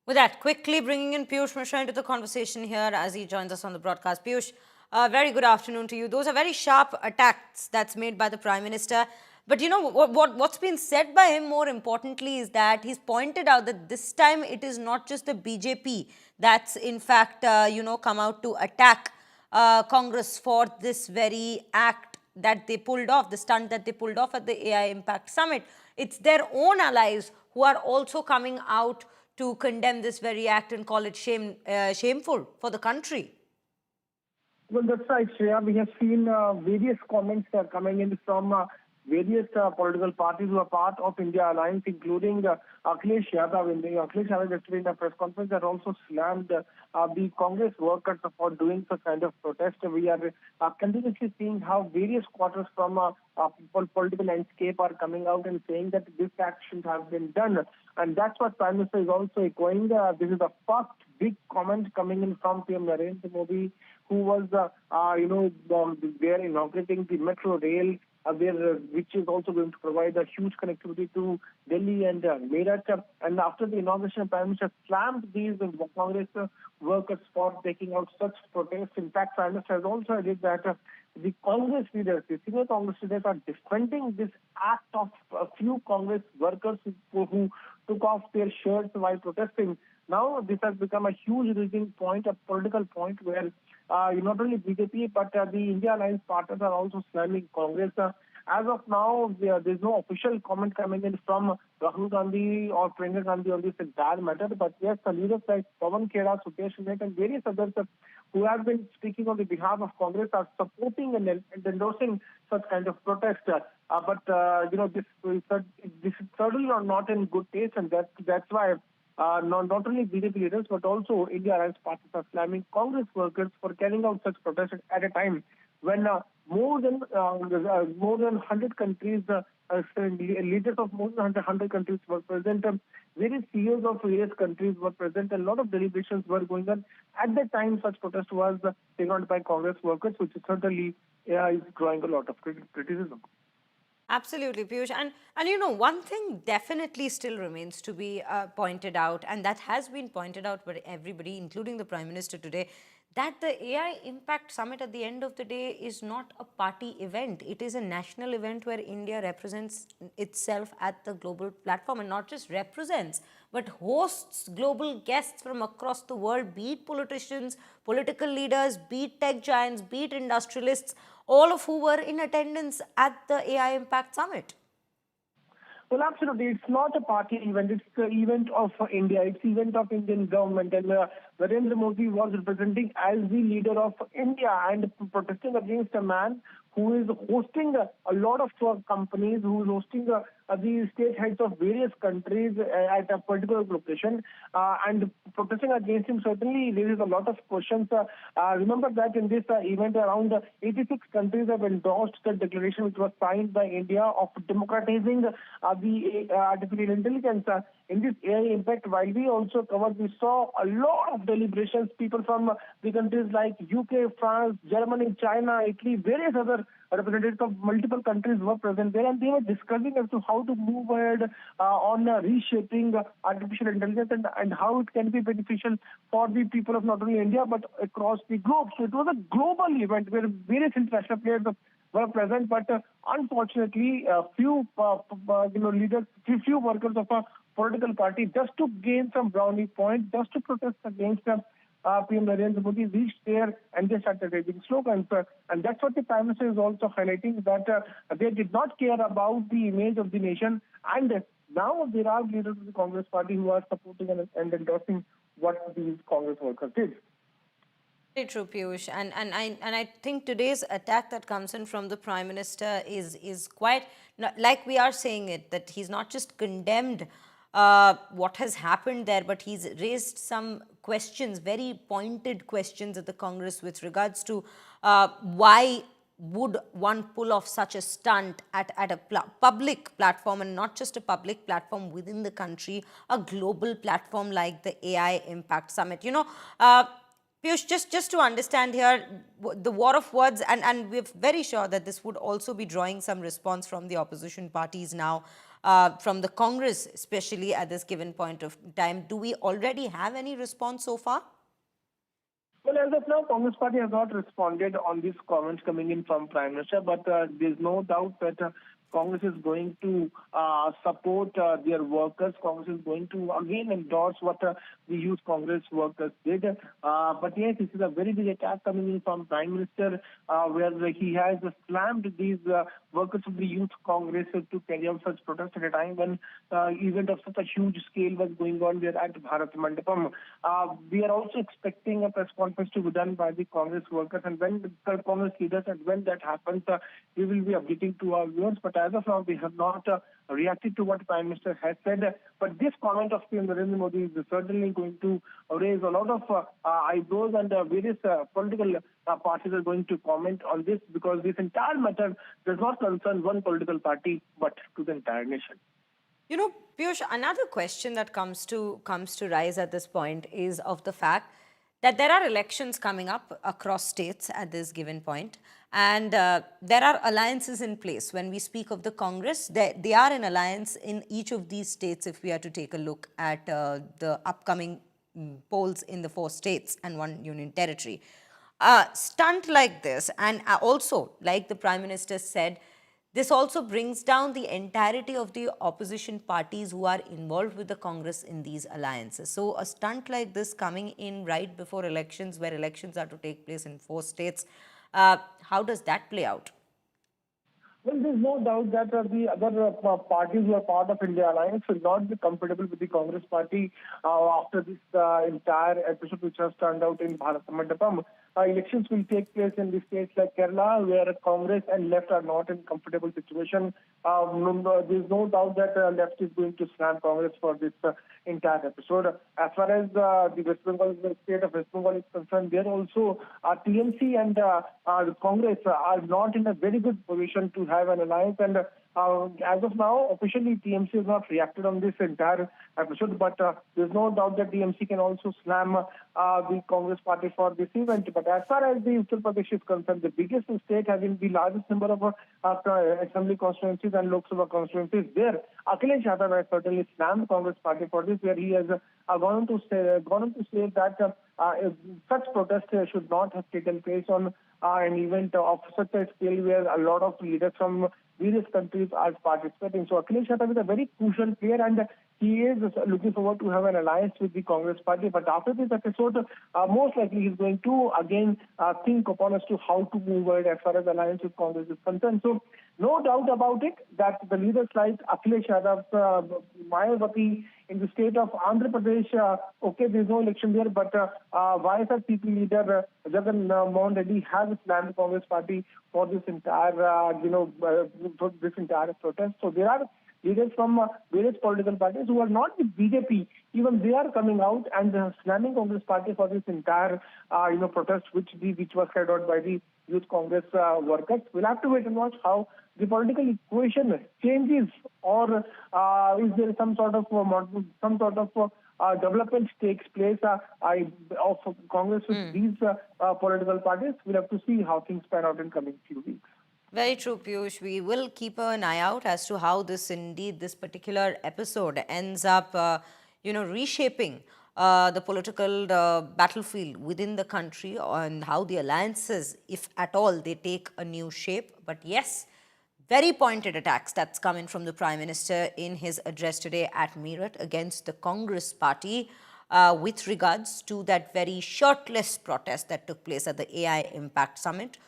With that, quickly bringing in Piyush Mishra into the conversation here as he joins us on the broadcast. Piyush, very good afternoon to you. Those are very sharp attacks that's made by the Prime Minister. But you know, what's been said by him more importantly is that he's pointed out that this time it is not just the BJP that's in fact, come out to attack Congress for this very act that they pulled off, the stunt that they pulled off at the AI Impact Summit. It's their own allies who are also coming out to condemn this very act and call it shameful for the country. Well, that's right, Shreya. We have seen various comments coming in from various political parties who are part of India Alliance, including Akhilesh Yadav. Akhilesh Yadav yesterday in a press conference that also slammed the Congress workers for doing such kind of protest. We are continuously seeing how various quarters from political landscape are coming out and saying that this action has been done. And that's what Prime Minister is also echoing. This is the first big comment coming in from PM Narendra Modi, who was, there inaugurating the metro rail, which is also going to provide a huge connectivity to Delhi and Meerut. And after the inauguration, Prime Minister slammed these Congress workers for taking out such protests. In fact, Prime Minister has also added that the Congress leaders, the senior Congress leaders, are defending this act of a few Congress workers who took off their shirts while protesting. Now, this has become a huge reaching point, a political point where not only BJP but the India Alliance partners are also slamming Congress. As of now, there's no official comment coming in from Rahul Gandhi or Priyanka Gandhi on this entire matter. But yes, the leaders like Pawan, Khera, Sukesh, Naik and various others who have been speaking on the behalf of Congress are supporting and endorsing such kind of protest. This is certainly not in good taste, and that's why not only BJP leaders but also India Alliance parties are slamming Congress workers for carrying out such protests at a time when more than 100 countries, leaders of more than 100 countries were present. Various CEOs of various countries were present. A lot of deliberations were going on. At that time, such protest was taken on by Congress workers, which certainly is drawing a lot of criticism. Absolutely, Piyush. And one thing definitely still remains to be pointed out, and that has been pointed out by everybody, including the Prime Minister today, that the AI Impact Summit at the end of the day is not a party event. It is a national event where India represents itself at the global platform, and not just represents, but hosts global guests from across the world, be it politicians, political leaders, be it tech giants, be it industrialists, all of who were in attendance at the AI Impact Summit. Well, absolutely. It's not a party event. It's the event of India. It's the event of Indian government. And Narendra Modi was representing as the leader of India and protesting against a man who is hosting a lot of companies, who is hosting the state heads of various countries at a particular location, and protesting against him certainly raises a lot of questions. Remember that in this event, around 86 countries have endorsed the declaration which was signed by India of democratizing the artificial intelligence. In this AI impact, while we also covered, we saw a lot of deliberations. People from the countries like UK, France, Germany, China, Italy, various other representatives of multiple countries were present there, and they were discussing as to how to move ahead on reshaping artificial intelligence and how it can be beneficial for the people of not only India but across the globe. So it was a global event where various international players were present, but unfortunately, few leaders, few workers of a political party, just to gain some brownie points, just to protest against PM Narendra Modi, reached there and they started raising slogans. And that's what the Prime Minister is also highlighting, that they did not care about the image of the nation. And now there are leaders of the Congress party who are supporting and endorsing what these Congress workers did. Very true, Piyush. And I think today's attack that comes in from the Prime Minister is quite, like we are saying it, that he's not just condemned what has happened there, but he's raised some questions, very pointed questions at the Congress with regards to why would one pull off such a stunt at a public platform, and not just a public platform within the country, a global platform like the AI Impact Summit. Piyush, just to understand here, the war of words, and we're very sure that this would also be drawing some response from the opposition parties now. from the Congress, especially at this given point of time. Do we already have any response so far? Well, as of now, Congress Party has not responded on these comments coming in from Prime Minister, but there's no doubt that Congress is going to support their workers. Congress is going to again endorse what the youth Congress workers did. But yes, this is a very big attack coming in from Prime Minister, where he has slammed these workers of the youth Congress to carry out such protests at a time when event of such a huge scale was going on there at Bharat Mandapam. We are also expecting a press conference to be done by the Congress workers, and when the Congress leaders, and when that happens, we will be updating to our viewers. But as of now, we have not reacted to what Prime Minister has said. But this comment of Narendra Modi is certainly going to raise a lot of eyebrows, and various political parties are going to comment on this, because this entire matter does not concern one political party but to the entire nation. You know, Piyush, another question that comes to rise at this point is of the fact that there are elections coming up across states at this given point, and there are alliances in place. When we speak of the Congress, they are in alliance in each of these states. If we are to take a look at the upcoming polls in the 4 states and 1 union territory, stunt like this, and also like the Prime Minister said, this also brings down the entirety of the opposition parties who are involved with the Congress in these alliances. So a stunt like this coming in right before elections, where elections are to take place in 4 states, how does that play out? Well, there's no doubt that the other parties who are part of India Alliance will not be comfortable with the Congress Party after this entire episode which has turned out in Bharat Mandapam. Elections will take place in the states like Kerala, where Congress and left are not in comfortable situation. There's no doubt that left is going to slam Congress for this entire episode. As far as the West Bengal, the state of West Bengal is concerned, there also TMC and Congress are not in a very good position to have an alliance, and as of now, officially TMC has not reacted on this entire episode, but there's no doubt that TMC can also slam the Congress Party for this event. But as far as the Uttar Pradesh is concerned, the biggest state having the largest number of assembly constituencies and Lok Sabha constituencies, there Akhilesh Yadav has certainly slammed Congress Party for this, where he has gone on to say that such protests should not have taken place on an event of such a scale where a lot of leaders from various countries are participating. So Akhilesh Yadav is a very crucial player, and he is looking forward to have an alliance with the Congress Party. But after this episode, most likely he's going to again think upon as to how to move ahead as far as alliance with Congress is concerned. So no doubt about it that the leaders like Akhilesh Yadav, Mayawati in the state of Andhra Pradesh, okay, there's no election there, but YSRCP leader Jagan Mohan Reddy has slammed the Congress Party for this entire, for this entire protest. So there are leaders from various political parties who are not with BJP. Even they are coming out and slamming Congress Party for this entire, protest which was carried out by the Youth Congress workers. We'll have to wait and watch how the political equation changes, or is there some sort of development takes place of Congress with these political parties. We'll have to see how things pan out in coming few weeks. Very true, Piyush. We will keep an eye out as to how this particular episode ends up, reshaping the political battlefield within the country, and how the alliances, if at all, they take a new shape. But yes, very pointed attacks that's coming from the Prime Minister in his address today at Meerut against the Congress Party with regards to that very shirtless protest that took place at the AI Impact Summit.